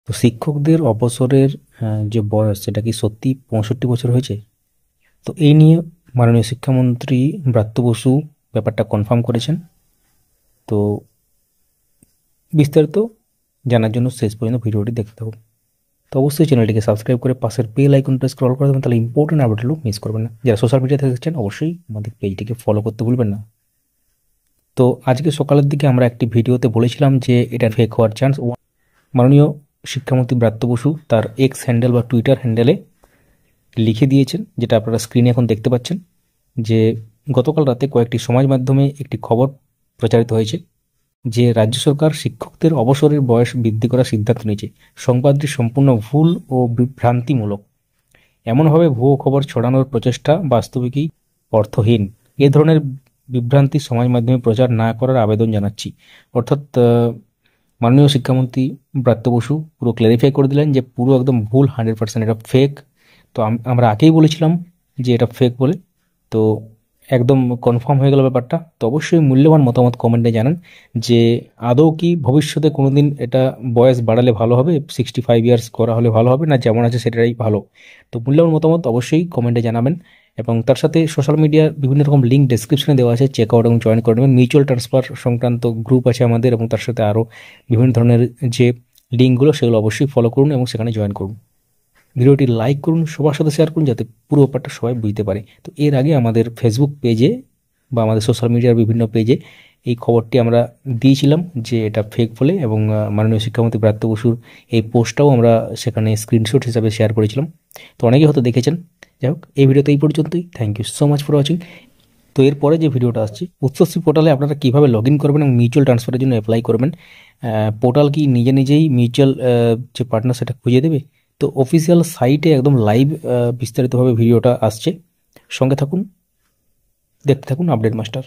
তো শিক্ষকদের অবসরের যে বয়স সেটা কি সত্যি ৬৫ বছর হয়েছে? তো এই নিয়ে মাননীয় শিক্ষামন্ত্রী ব্রাত্য বসু ব্যাপারটা কনফার্ম করেছেন। তো বিস্তারিত জানার জন্য শেষ পর্যন্ত ভিডিওটি দেখতে থাকুন। তো অবশ্যই চ্যানেলটিকে সাবস্ক্রাইব করে পাশের বেল আইকনটা স্ক্রল করে দেবেন, তাহলে ইম্পর্টেন্ট আপডেটগুলো মিস করবেন না। যারা সোশ্যাল মিডিয়াতে দেখছেন অবশ্যই আমাদের পেজটিকে ফলো করতে ভুলবেন না। তো আজকে সকালের দিকে আমরা একটি ভিডিওতে বলেছিলাম যে এটা ফেক হওয়ার চান্স। মাননীয় শিক্ষামন্ত্রী ব্রাত্য বসু তার এক্স হ্যান্ডেল বা টুইটার হ্যান্ডেলে লিখে দিয়েছেন, যেটা আপনারা স্ক্রিনে এখন দেখতে পাচ্ছেন, যে গতকাল রাতে কয়েকটি সমাজ মাধ্যমে একটি খবর প্রচারিত হয়েছে যে রাজ্য সরকার শিক্ষকদের অবসরের বয়স বৃদ্ধি করার সিদ্ধান্ত নিয়েছে। সংবাদটি সম্পূর্ণ ভুল ও বিভ্রান্তিমূলক। এমনভাবে ভুয়ো খবর ছড়ানোর প্রচেষ্টা বাস্তবিকই অর্থহীন। এ ধরনের বিভ্রান্তি সমাজ মাধ্যমে প্রচার না করার আবেদন জানাচ্ছি। অর্থাৎ মাননীয় শিক্ষামন্ত্রী ব্রাত্য বসু পুরো ক্লারিফাই করে দিলেন যে পুরো একদম ভুল, 100% এটা ফেক। তো আমরা আগেই বলেছিলাম যে এটা ফেক বলে। তো একদম কনফার্ম হয়ে গেল ব্যাপারটা। তো অবশ্যই মূল্যবান মতামত কমেন্টে জানান যে আদৌ কি ভবিষ্যতে কোনোদিন এটা বয়স বাড়ালে ভালো হবে, 65 ইয়ার্স করা হলে ভালো হবে, না যেমন আছে সেটাই ভালো। তো মূল্যবান মতামত অবশ্যই কমেন্টে জানাবেন। এবং তার সাথে সোশ্যাল মিডিয়ার বিভিন্ন রকম লিঙ্ক ডেসক্রিপশনে দেওয়া আছে, চেক আউট এবং জয়েন করে নেবেন। মিউচুয়াল ট্রান্সফার সংক্রান্ত গ্রুপ আছে আমাদের, এবং তার সাথে আরও বিভিন্ন ধরনের যে লিঙ্কগুলো সেগুলো অবশ্যই ফলো করুন এবং সেখানে জয়েন করুন। ভিডিওটি লাইক করুন, সবার সাথে শেয়ার করুন, যাতে পুরো ব্যাপারটা সবাই বুঝতে পারে। তো এর আগে আমাদের ফেসবুক পেজে বা আমাদের সোশ্যাল মিডিয়ার বিভিন্ন পেজে এই খবরটি আমরা দিয়েছিলাম যে এটা ফেক বলে, এবং মাননীয় শিক্ষামন্ত্রী ব্রাত্য বসুর এই পোস্টটাও আমরা সেখানে স্ক্রিনশট হিসাবে শেয়ার করেছিলাম। তো অনেকেই হয়তো দেখেছেন। যাই হোক, এই ভিডিওতে এই পর্যন্তই। Thank you so much for watching. তো এরপরে যে ভিডিওটা আসছে, উচ্চশ্রী পোর্টালে আপনারা কীভাবে লগ ইন করবেন এবং মিউচুয়াল ট্রান্সফারের জন্য অ্যাপ্লাই করবেন। পোর্টাল কি নিজে নিজেই মিউচুয়াল যে পার্টনার সেটা খুঁজে দেবে? তো অফিসিয়াল সাইটে একদম লাইভ বিস্তারিতভাবে ভিডিওটা আসছে। সঙ্গে থাকুন, দেখতে থাকুন আপডেট মাস্টার।